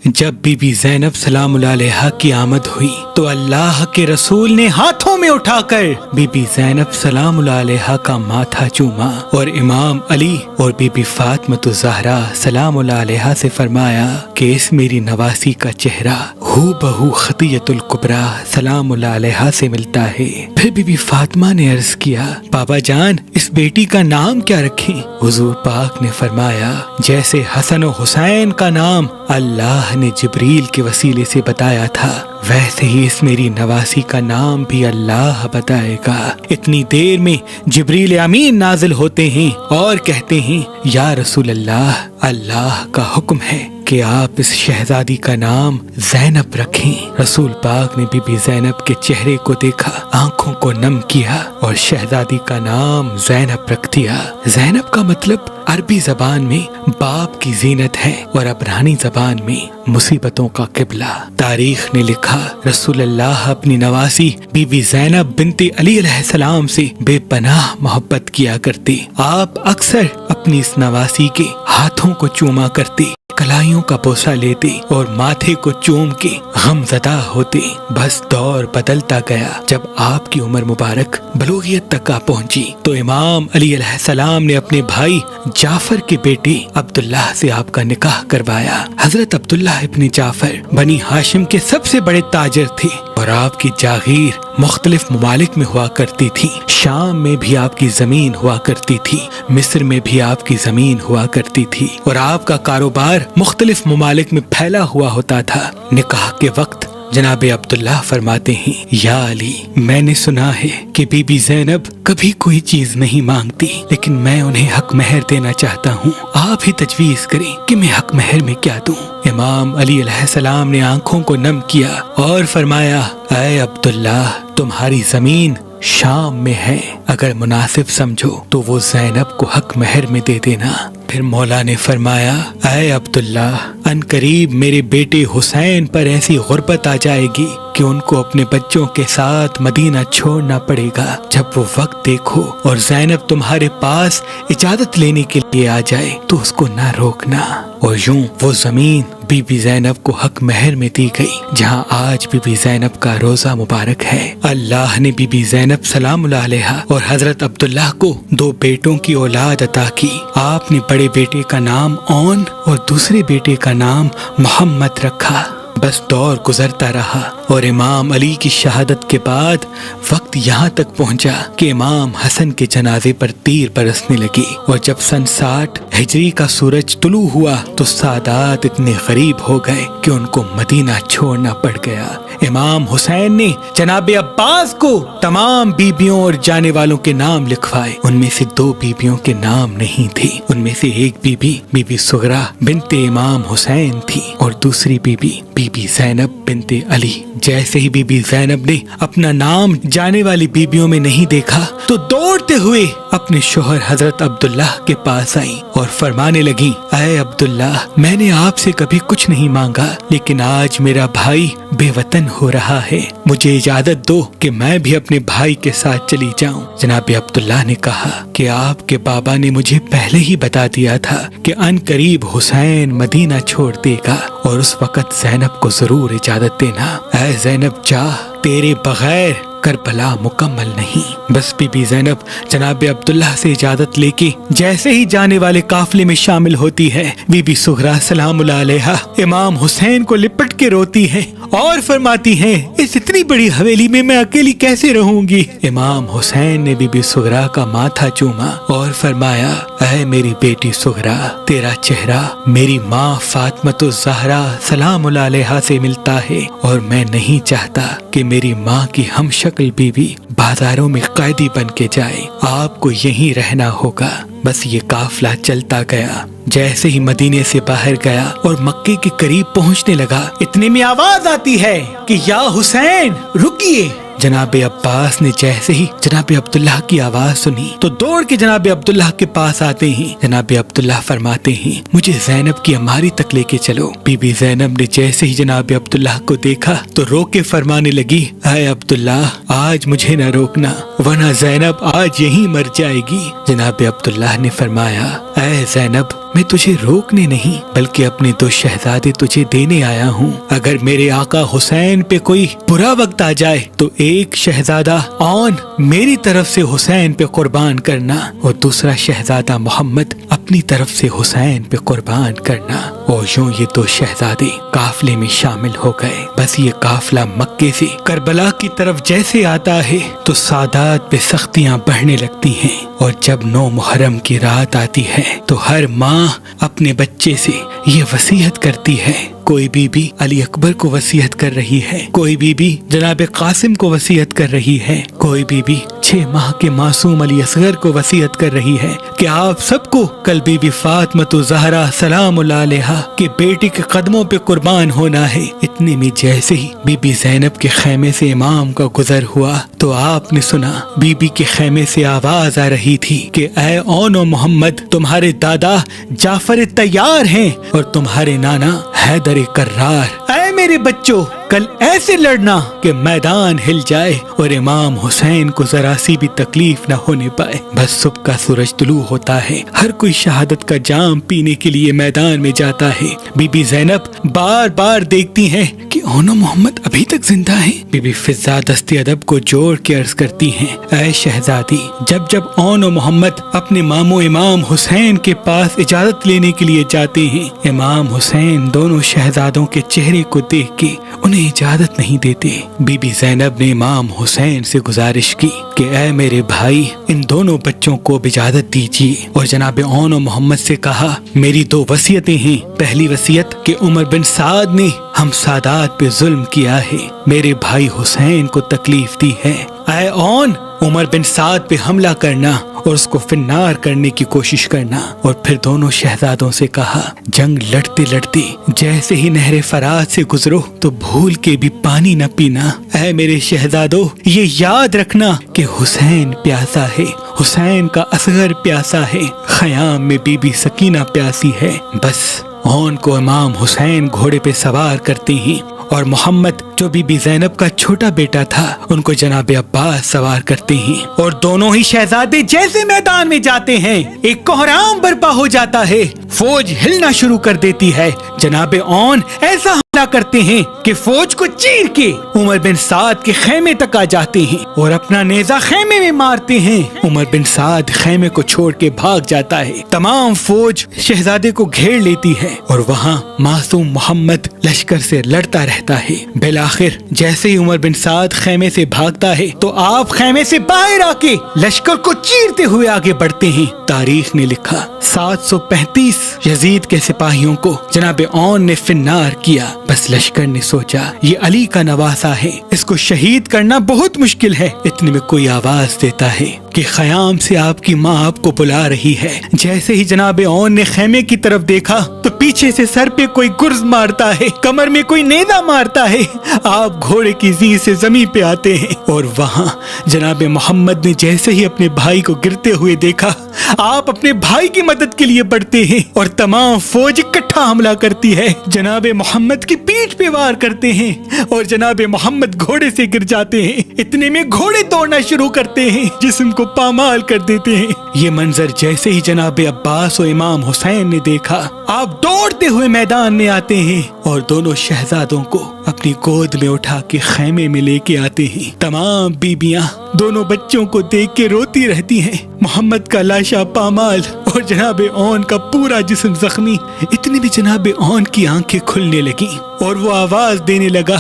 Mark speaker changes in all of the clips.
Speaker 1: جب be be زینب سلام اللہ علیہا کی آمد ہوئی تو اللہ کے رسول نے ہاتھوں میں اٹھا کر بی بی زینب سلام اللہ علیہا کا ماتھا چوما اور امام علی اور بی بی فاطمۃ الزہرا سلام اللہ علیہا سے فرمایا کہ اس میری نواسی کا چہرہ ہو بہو خطیۃ الکبریٰ سلام اللہ علیہا سے ملتا ہے۔ پھر بی بی فاطمہ نے عرض کیا بابا جان اس بیٹی کا نام کیا رکھیں؟ حضور پاک نے فرمایا جیسے حسن و حسین کا نام اللہ نے جبریل کے وسیلے سے بتایا تھا ویسے ہی اس میری نواسی کا نام بھی اللہ بتائے گا۔ اتنی دیر میں جبریل امین نازل ہوتے ہیں اور کہتے ہیں یا رسول اللہ، اللہ کا حکم ہے کہ آپ اس شہزادی کا نام زینب رکھیں۔ رسول پاک نے بی بی زینب کے چہرے کو دیکھا، آنکھوں کو نم کیا اور شہزادی کا نام زینب رکھ دیا۔ زینب کا مطلب عربی زبان میں باپ کی زینت ہے اور عبرانی زبان میں مصیبتوں کا قبلہ۔ تاریخ نے لکھا رسول اللہ اپنی نواسی بی بی زینب بنت علی علیہ السلام سے بے پناہ محبت کیا کرتے۔ آپ اکثر اپنی اس نواسی کے ہاتھوں کو چوما کرتے، کلائیوں کا بوسہ لیتے اور ماتھے کو چوم کے غم زدہ ہوتے۔ بس دور بدلتا گیا۔ جب آپ کی عمر مبارک بلوغیت تک آ پہنچی تو امام علی علیہ السلام نے اپنے بھائی جعفر کے بیٹے عبداللہ سے آپ کا نکاح کروایا۔ حضرت عبداللہ ابن جعفر بنی ہاشم کے سب سے بڑے تاجر تھے اور آپ کی جاگیر مختلف ممالک میں ہوا کرتی تھی۔ شام میں بھی آپ کی زمین ہوا کرتی تھی، مصر میں بھی آپ کی زمین ہوا کرتی تھی اور آپ کا کاروبار مختلف ممالک میں پھیلا ہوا ہوتا تھا۔ نکاح کے وقت جناب عبداللہ فرماتے ہیں یا علی، میں نے سنا ہے کہ بی بی زینب کبھی کوئی چیز نہیں مانگتی، لیکن میں انہیں حق مہر دینا چاہتا ہوں، آپ ہی تجویز کریں کہ میں حق مہر میں کیا دوں۔ امام علی علیہ السلام نے آنکھوں کو نم کیا اور فرمایا اے عبداللہ، تمہاری زمین شام میں ہے، اگر مناسب سمجھو تو وہ زینب کو حق مہر میں دے دینا۔ پھر مولا نے فرمایا اے عبداللہ، ان قریب میرے بیٹے حسین پر ایسی غربت آ جائے گی کہ ان کو اپنے بچوں کے ساتھ مدینہ چھوڑنا پڑے گا۔ جب وہ وقت دیکھو اور زینب تمہارے پاس اجازت لینے کے لیے آ جائے تو اس کو نہ روکنا۔ اور یوں وہ زمین بی بی زینب کو حق مہر میں دی گئی، جہاں آج بی بی زینب کا روزہ مبارک ہے۔ اللہ نے بی بی زینب سلام اللہ علیہا اور حضرت عبداللہ کو دو بیٹوں کی اولاد عطا کی۔ آپ نے بڑے بیٹے کا نام اون اور دوسرے بیٹے کا نام محمد رکھا۔ بس دور گزرتا رہا اور امام علی کی شہادت کے بعد وقت یہاں تک پہنچا کہ امام حسن کے جنازے پر تیر برسنے لگی، اور جب سن 60 ہجری کا سورج طلوع ہوا تو سادات اتنے غریب ہو گئے کہ ان کو مدینہ چھوڑنا پڑ گیا۔ امام حسین نے جناب عباس کو تمام بیبیوں اور جانے والوں کے نام لکھوائے۔ ان میں سے 2 بیبیوں کے نام نہیں تھے، ان میں سے ایک بی بی سغرا بنت امام حسین تھی اور دوسری بی بی زینب بنت علی۔ جیسے ہی بی بی زینب نے اپنا نام جانے والی بیبیوں میں نہیں دیکھا تو دوڑتے ہوئے اپنے شوہر حضرت عبداللہ کے پاس آئی اور فرمانے لگی اے عبداللہ، میں نے آپ سے کبھی کچھ نہیں مانگا، لیکن آج میرا بھائی بے وطن ہو رہا ہے، مجھے اجازت دو کہ میں بھی اپنے بھائی کے ساتھ چلی جاؤں۔ جناب عبداللہ نے کہا کہ آپ کے بابا نے مجھے پہلے ہی بتا دیا تھا کہ ان قریب حسین مدینہ چھوڑ دے گا اور اس وقت زینب کو ضرور اجازت دینا۔ اے زینب جا، تیرے بغیر کربلا مکمل نہیں۔ بس بی بی زینب جناب عبداللہ سے اجازت لے کے جیسے ہی جانے والے قافلے میں شامل ہوتی ہے، بی بی سغرا سلام اللہ علیہا امام حسین کو لپٹ کے روتی ہے اور فرماتی ہیں اس اتنی بڑی حویلی میں میں اکیلی کیسے رہوں گی۔ امام حسین نے بی بی سغرا کا ماتھا چوما اور فرمایا اے میری بیٹی سغرا، تیرا چہرہ میری ماں فاطمۃ الزہرا سلام اللہ علیہا سے ملتا ہے، اور میں نہیں چاہتا کہ میری ماں کی ہم شکل بیوی بازاروں میں قیدی بن کے جائے، آپ کو یہیں رہنا ہوگا۔ بس یہ قافلہ چلتا گیا، جیسے ہی مدینے سے باہر گیا اور مکے کے قریب پہنچنے لگا، اتنے میں آواز آتی ہے کہ یا حسین رکیے۔ جناب عباس نے جیسے ہی جناب عبداللہ کی آواز سنی تو دوڑ کے جناب عبداللہ کے پاس آتے ہیں۔ جناب عبداللہ فرماتے ہیں مجھے زینب کی اماری تک لے کے چلو۔ بی بی زینب نے جیسے ہی جناب عبداللہ کو دیکھا تو رو کے فرمانے لگی اے عبداللہ، آج مجھے نہ روکنا، ورنہ زینب آج یہیں مر جائے گی۔ جناب عبداللہ نے فرمایا اے زینب میں تجھے روکنے نہیں بلکہ اپنے 2 شہزادے تجھے دینے آیا ہوں۔ اگر میرے آقا حسین پہ کوئی برا وقت آ جائے تو ایک شہزادہ اون میری طرف سے حسین پہ قربان کرنا اور دوسرا شہزادہ محمد اپنی طرف سے حسین پہ قربان کرنا۔ اور یوں یہ 2 شہزادے قافلے میں شامل ہو گئے۔ بس یہ قافلہ مکے سے کربلا کی طرف جیسے آتا ہے تو سادات پہ سختیاں بڑھنے لگتی ہیں، اور جب 9 محرم کی رات آتی ہے تو ہر ماں اپنے بچے سے یہ وصیت کرتی ہے۔ کوئی بی بی علی اکبر کو وصیت کر رہی ہے، کوئی بی بی جناب قاسم کو وصیت کر رہی ہے، کوئی بی بی 6 ماہ کے معصوم علی اصغر کو وصیت کر رہی ہے کہ آپ سب کو کل بی بی فاطمہ زہرا سلام اللہ علیہا کے بیٹی کے قدموں پہ قربان ہونا ہے۔ اتنے میں جیسے ہی بی بی زینب کے خیمے سے امام کا گزر ہوا تو آپ نے سنا بی بی کے خیمے سے آواز آ رہی تھی کہ اے اون و محمد، تمہارے دادا جعفر تیار ہیں اور تمہارے نانا حیدر کرار۔ اے میرے بچوں، کل ایسے لڑنا کہ میدان ہل جائے اور امام حسین کو ذرا سی بھی تکلیف نہ ہونے پائے۔ بس صبح کا سورج طلوع ہوتا ہے، ہر کوئی شہادت کا جام پینے کے لیے میدان میں جاتا ہے۔ بی بی زینب بار بار دیکھتی ہیں کہ اون و محمد ابھی تک زندہ ہیں۔ بی بی فضا دست ادب کو جوڑ کے عرض کرتی ہیں اے شہزادی، جب اون و محمد اپنے ماموں امام حسین کے پاس اجازت لینے کے لیے جاتے ہیں، امام حسین دونوں شہزادوں کے چہرے کو دیکھ کے انہیں اجازت نہیں دیتے۔ بی بی زینب نے امام حسین سے گزارش کی کہ اے میرے بھائی، ان دونوں بچوں کو اجازت دیجیے، اور جناب اون و محمد سے کہا میری 2 وصیتیں ہیں۔ پہلی وصیت کہ عمر بن سعد نے ہم سادات پہ ظلم کیا ہے، میرے بھائی حسین کو تکلیف دی ہے۔ اے اون، عمر بن سعد پہ حملہ کرنا اور اس کو فنار کرنے کی کوشش کرنا۔ اور پھر دونوں شہزادوں سے کہا جنگ لڑتے لڑتے جیسے ہی نہر فرات سے گزرو تو بھول کے بھی پانی نہ پینا۔ اے میرے شہزادوں، یہ یاد رکھنا کہ حسین پیاسا ہے، حسین کا اصغر پیاسا ہے، خیام میں بی بی سکینہ پیاسی ہے۔ بس اون کو امام حسین گھوڑے پہ سوار کرتے ہیں، اور محمد جو بی بی زینب کا چھوٹا بیٹا تھا ان کو جناب عباس سوار کرتے ہیں، اور دونوں ہی شہزادے جیسے میدان میں جاتے ہیں ایک کوہرام برپا ہو جاتا ہے، فوج ہلنا شروع کر دیتی ہے۔ جناب اون ایسا حملہ کرتے ہیں کہ فوج کو چیر کے عمر بن سعد کے خیمے تک آ جاتے ہیں اور اپنا نیزہ خیمے میں مارتے ہیں۔ عمر بن سعد خیمے کو چھوڑ کے بھاگ جاتا ہے، تمام فوج شہزادے کو گھیر لیتی ہے، اور وہاں معصوم محمد لشکر سے لڑتا رہتا ہے۔ بالآخر جیسے ہی عمر بن سعد خیمے سے بھاگتا ہے تو آپ خیمے سے باہر آ کے لشکر کو چیرتے ہوئے آگے بڑھتے ہیں۔ تاریخ نے لکھا 735 یزید کے سپاہیوں کو جناب اون نے فنار کیا۔ بس لشکر نے سوچا یہ علی کا نواسا ہے، اس کو شہید کرنا بہت مشکل ہے۔ اتنے میں کوئی آواز دیتا ہے کہ خیام سے آپ کی ماں آپ کو بلا رہی ہے۔ جیسے ہی جناب اون نے خیمے کی طرف دیکھا تو پیچھے سے سر پہ کوئی گرز مارتا ہے، کمر میں کوئی نیزہ مارتا ہے۔ آپ گھوڑے کی زین سے زمین پہ آتے ہیں، اور وہاں جناب محمد نے جیسے ہی اپنے بھائی کو گرتے ہوئے دیکھا، آپ اپنے بھائی کی مدد کے لیے بڑھتے ہیں، اور تمام فوج اکٹھا حملہ کرتی ہے، جناب محمد کی پیٹھ پہ وار کرتے ہیں، اور جناب محمد گھوڑے سے گر جاتے ہیں۔ اتنے میں گھوڑے دوڑنا شروع کرتے ہیں، جسم کو پامال کر دیتے ہیں۔ یہ منظر جیسے ہی جناب عباس و امام حسین نے دیکھا، آپ دوڑتے ہوئے میدان میں آتے ہیں اور دونوں شہزادوں کو اپنی گود میں اٹھا کے خیمے میں لے کے آتے ہیں۔ تمام بیبیاں دونوں بچوں کو دیکھ کے روتی رہتی ہیں، محمد کا لاشا پامال اور جناب اون کا پورا جسم زخمی۔ اتنے میں جناب اون کی آنکھیں کھلنے لگیں اور وہ آواز دینے لگا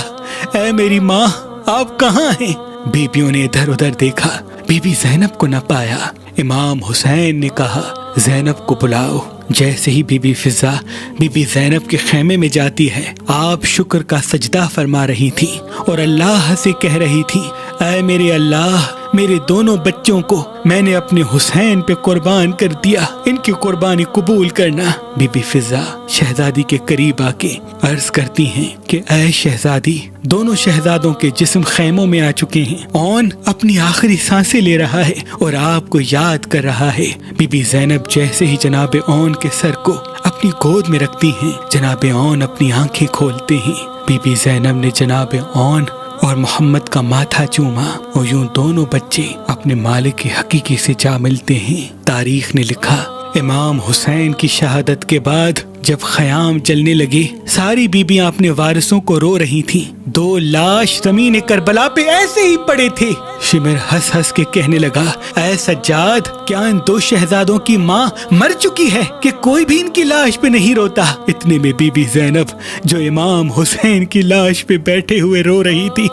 Speaker 1: اے میری ماں، آپ کہاں ہیں؟ بیبیوں نے ادھر ادھر دیکھا، بی بی زینب کو نہ پایا۔ امام حسین نے کہا زینب کو بلاؤ۔ جیسے ہی بی بی فضا بی بی زینب کے خیمے میں جاتی ہے، آپ شکر کا سجدہ فرما رہی تھی اور اللہ سے کہہ رہی تھی اے میرے اللہ، میرے دونوں بچوں کو میں نے اپنے حسین پہ قربان کر دیا، ان کی قربانی قبول کرنا۔ بی بی فضا شہزادی کے قریب آ کے عرض کرتی ہیں کہ اے شہزادی، دونوں شہزادوں کے جسم خیموں میں آ چکے ہیں، اون اپنی آخری سانسیں لے رہا ہے اور آپ کو یاد کر رہا ہے۔ بی بی زینب جیسے ہی جناب اون کے سر کو اپنی گود میں رکھتی ہیں، جناب اون اپنی آنکھیں کھولتے ہیں۔ بی بی زینب نے جناب اون اور محمد کا ماتھا چوما، اور یوں دونوں بچے اپنے مالک حقیقی سے جا ملتے ہیں۔ تاریخ نے لکھا، امام حسین کی شہادت کے بعد جب خیام جلنے لگے، ساری بیبیاں اپنے وارثوں کو رو رہی تھیں۔ 2 لاش زمین کربلا پہ ایسے ہی پڑے تھے۔ شمر ہنس ہنس کے کہنے لگا، اے سجاد، کیا ان 2 شہزادوں کی ماں مر چکی ہے کہ کوئی بھی ان کی لاش پہ نہیں روتا؟ اتنے میں بی بی زینب جو امام حسین کی لاش پہ بیٹھے ہوئے رو رہی تھی،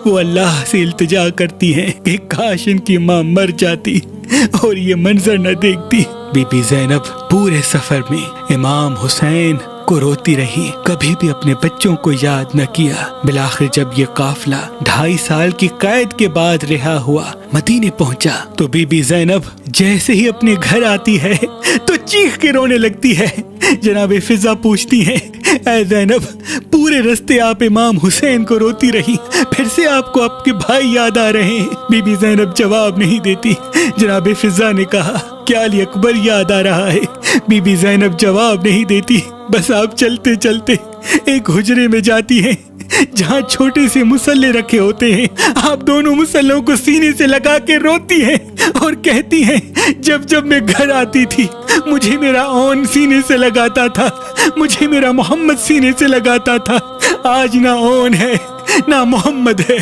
Speaker 1: وہ اللہ سے التجا کرتی ہیں کہ کاش ان کی ماں مر جاتی اور یہ منظر نہ دیکھتی۔ بی بی زینب پورے سفر میں امام حسین کو روتی رہی، کبھی بھی اپنے بچوں کو یاد نہ کیا۔ بالآخر جب یہ قافلہ 2.5 سال کی قید کے بعد رہا ہوا مدینے پہنچا تو بی بی زینب جیسے ہی اپنے گھر آتی ہے تو چیخ کے رونے لگتی ہے۔ جناب فضا پوچھتی ہیں، اے زینب، پورے رستے آپ امام حسین کو روتی رہی، پھر سے آپ کو آپ کے بھائی یاد آ رہے ہیں؟ بی بی زینب جواب نہیں دیتی۔ جناب فضا نے کہا، کیا علی اکبر یاد آ رہا ہے؟ بی بی زینب جواب نہیں دیتی۔ بس آپ چلتے چلتے ایک حجرے میں جاتی ہیں جہاں چھوٹے سے مسلے رکھے ہوتے ہیں۔ آپ دونوں مسلوں کو سینے سے لگا کے روتی ہیں اور کہتی ہیں، جب جب میں گھر آتی تھی مجھے میرا اون سینے سے لگاتا تھا، مجھے میرا محمد سینے سے لگاتا تھا۔ آج نہ اون ہے نہ محمد ہے،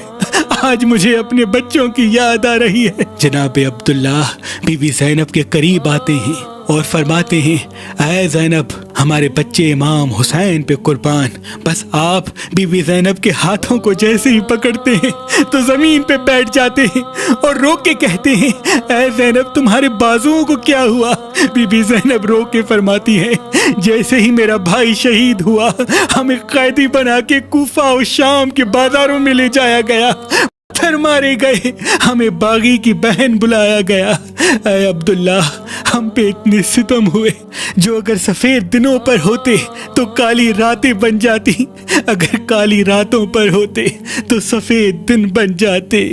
Speaker 1: آج مجھے اپنے بچوں کی یاد آ رہی ہے۔ جناب عبداللہ بی بی زینب کے قریب آتے ہیں اور فرماتے ہیں، اے زینب، ہمارے بچے امام حسین پہ قربان۔ بس آپ بی بی زینب کے ہاتھوں کو جیسے ہی پکڑتے ہیں تو زمین پہ بیٹھ جاتے ہیں اور رو کے کہتے ہیں، اے زینب، تمہارے بازوؤں کو کیا ہوا؟ بی بی زینب رو کے فرماتی ہے، جیسے ہی میرا بھائی شہید ہوا ہمیں قیدی بنا کے کوفہ اور شام کے بازاروں میں لے جایا گیا، پھر مارے گئے، ہمیں باغی کی بہن بلایا گیا۔ اے عبداللہ، ہم پہ اتنے ستم ہوئے جو اگر سفید دنوں پر ہوتے تو کالی راتیں بن جاتی، اگر کالی راتوں پر ہوتے تو سفید دن بن جاتے۔